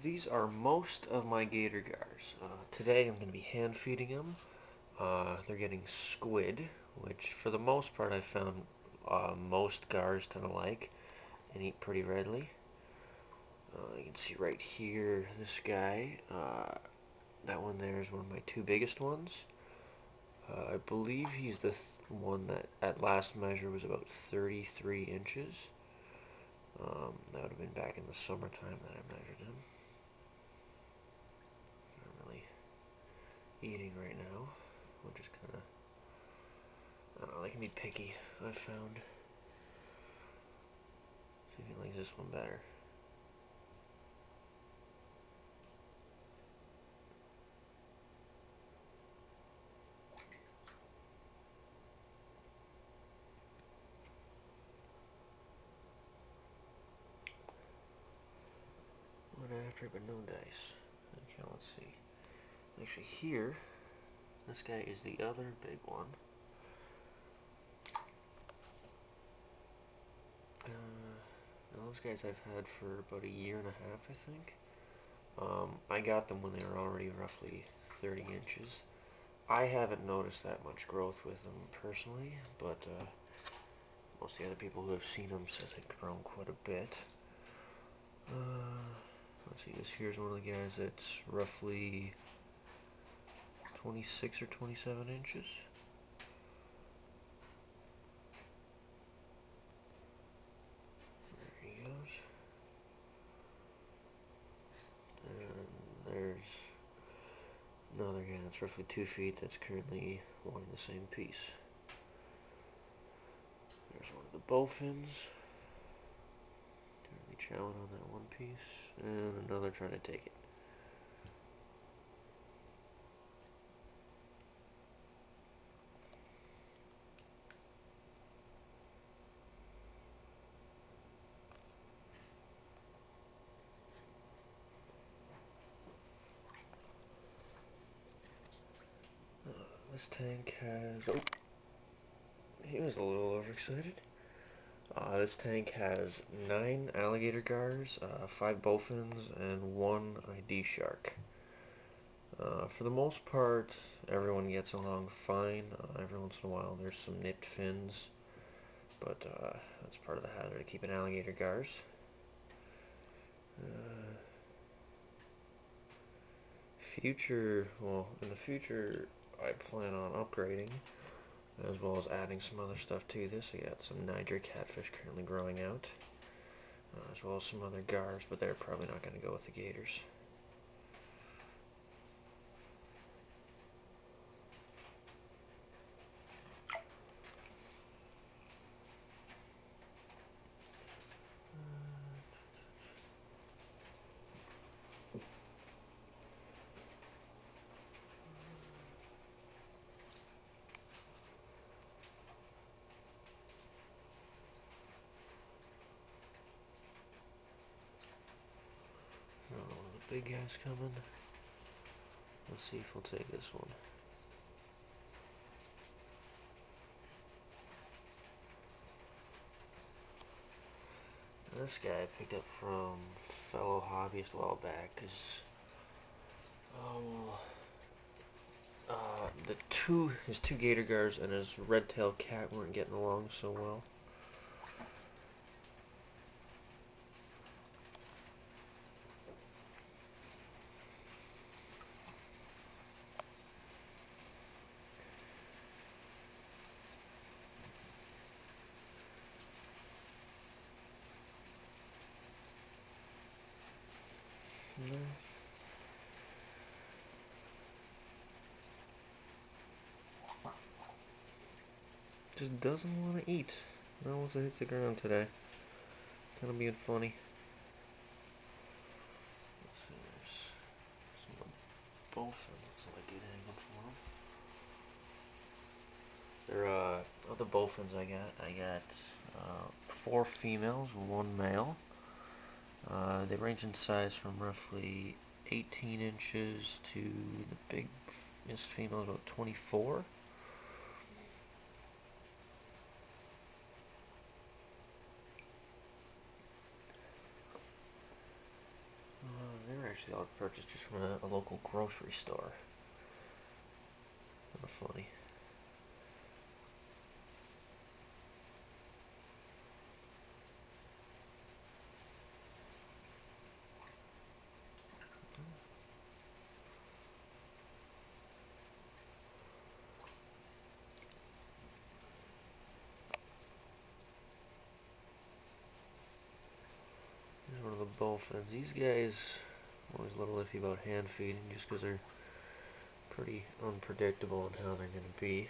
These are most of my gator gars. Today I'm going to be hand feeding them. They're getting squid, which for the most part I found most gars tend to like and eat pretty readily. You can see right here, this guy, that one there is one of my two biggest ones. I believe he's the one that at last measure was about 33 inches. That would have been back in the summertime that I measured him. Eating right now. We're just kind of, I don't know, they can be picky, I've found. See if he likes this one better. One after, but no dice. Okay, let's see. Actually, here, this guy is the other big one. Now those guys I've had for about a year and a half, I think. I got them when they were already roughly 30 inches. I haven't noticed that much growth with them personally, but most of the other people who have seen them says they've grown quite a bit. Let's see, this here's one of the guys that's roughly 26 or 27 inches. There he goes. And there's another guy that's roughly 2 feet that's currently wanting the same piece. There's one of the bowfins. Currently chowing on that one piece. And another trying to take it. This tank has... Oh! He was a little overexcited. This tank has 9 alligator gars, 5 bowfins, and 1 ID shark. For the most part, everyone gets along fine. Every once in a while there's some nipped fins, but that's part of the hazard of keeping alligator gars. In the future, I plan on upgrading, as well as adding some other stuff to this. I got some Niger catfish currently growing out, as well as some other gars, but they're probably not going to go with the gators. Big guy's coming. Let's see if we'll take this one. This guy I picked up from fellow hobbyist a while back because his two gator gars and his red-tailed cat weren't getting along so well. Just doesn't want to eat. Not once it hits the ground today. Kind of being funny. Let's see, there's some bowfin. Looks like it hanging for him. They're of the bowfins I got 4 females, 1 male. They range in size from roughly 18 inches to the biggest female is about 24. Actually, I purchased just from a local grocery store. Kind of funny. Here's one of the bowfins. These guys, I'm always a little iffy about hand feeding just because they're pretty unpredictable in how they're going to be.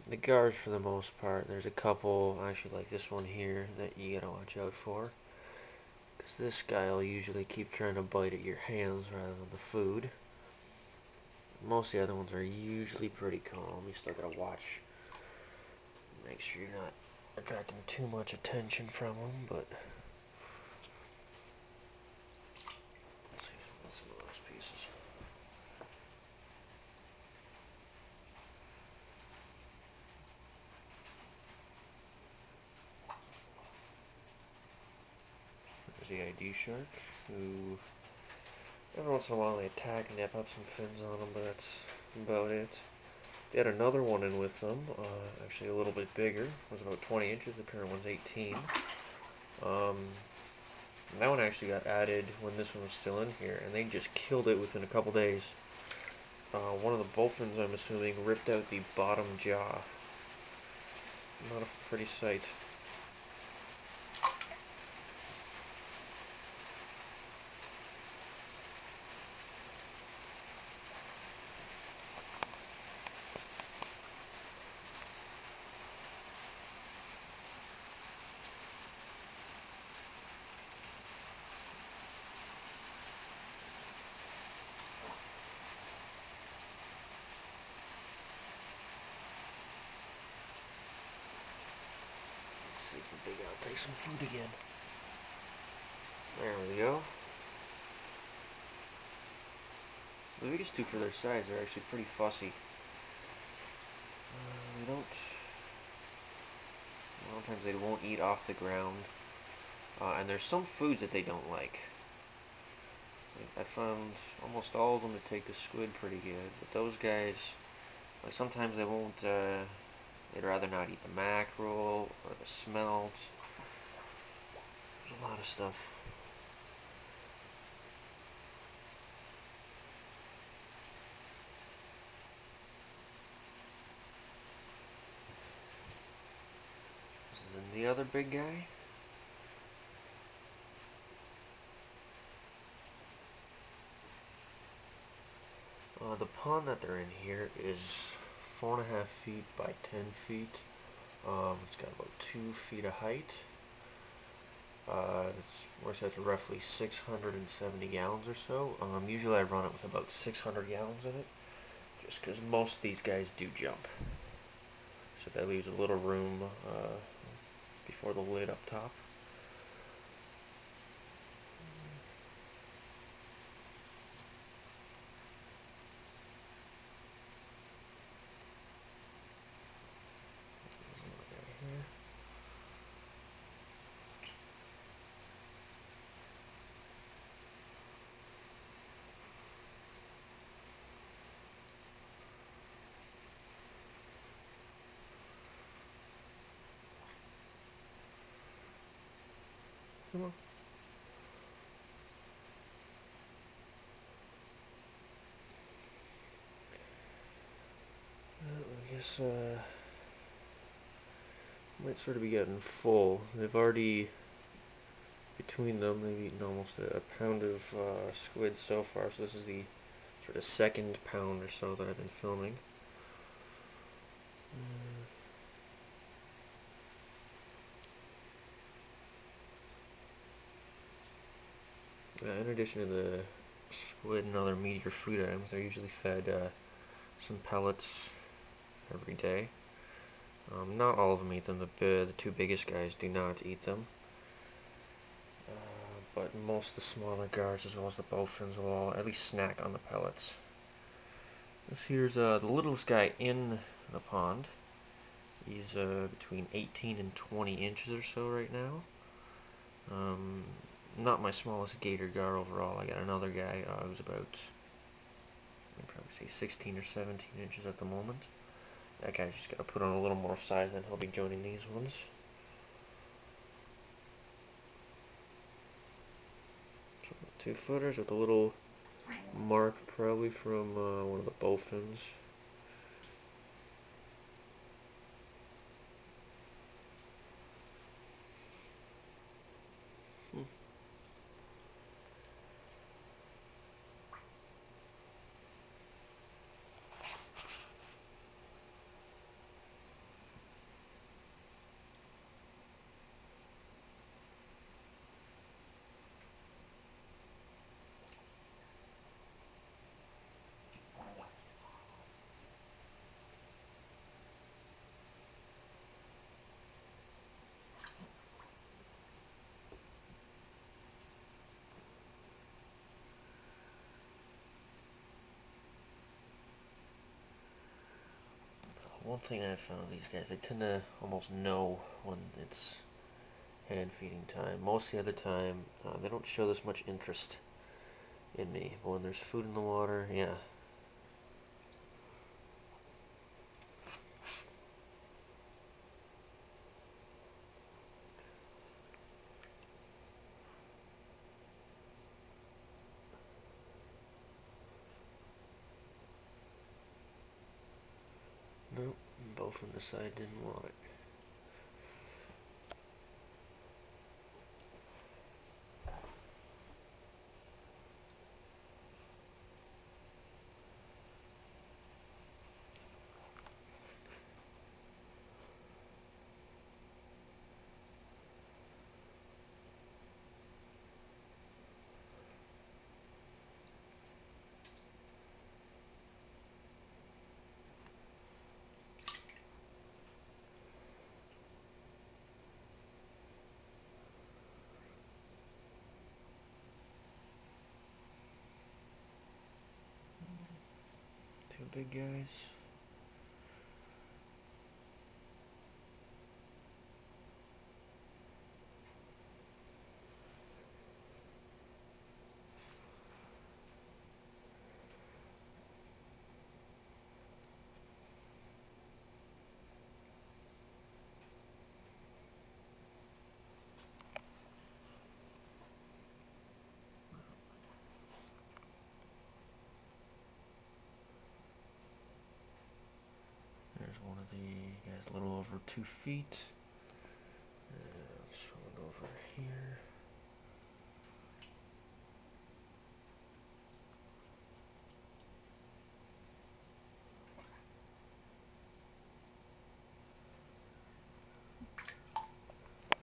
The Gars, for the most part, there's a couple, actually like this one here, that you gotta watch out for. Because this guy will usually keep trying to bite at your hands rather than the food. Most of the other ones are usually pretty calm. You still gotta watch. Make sure you're not attracting too much attention from them, but... Let's see if we got some of those pieces. There's the ID shark, who every once in a while they attack and nip up some fins on them, but that's about it. They had another one in with them, actually a little bit bigger. It was about 20 inches, the current one's 18. And that one actually got added when this one was still in here, and they just killed it within a couple days. One of the bowfins, I'm assuming, ripped out the bottom jaw. Not a pretty sight. Let's see if the big owl takes some food again. There we go. The biggest two for their size are actually pretty fussy. They don't... A lot of times they won't eat off the ground. And there's some foods that they don't like. I found almost all of them to take the squid pretty good, but those guys, like sometimes they won't, they'd rather not eat the mackerel or the smelt. There's a lot of stuff. This is the other big guy. The pond that they're in here is 4.5 feet by 10 feet. It's got about 2 feet of height. It works out to roughly 670 gallons or so. Usually I run it with about 600 gallons in it, just because most of these guys do jump. So that leaves a little room before the lid up top. Come on. I guess might sort of be getting full. They've already, between them, they've eaten almost a pound of squid so far. So this is the sort of second pound or so that I've been filming. In addition to the squid and other meatier food items, they're usually fed some pellets every day. Not all of them eat them. The two biggest guys do not eat them. But most of the smaller Gars, as well as the bowfins, will all at least snack on the pellets. This here's the littlest guy in the pond. He's between 18 and 20 inches or so right now. not my smallest gator gar overall. I got another guy who's about, I'd probably say 16 or 17 inches at the moment. That guy's just got to put on a little more size, and he'll be joining these ones. So 2-footers with a little mark, probably from one of the bowfins. One thing I've found with these guys, they tend to almost know when it's hand feeding time. Most of the other time, they don't show this much interest in me. But when there's food in the water, yeah. Nope, both on the side didn't want it. Two big guys. There's one of the guys, a little over 2 feet.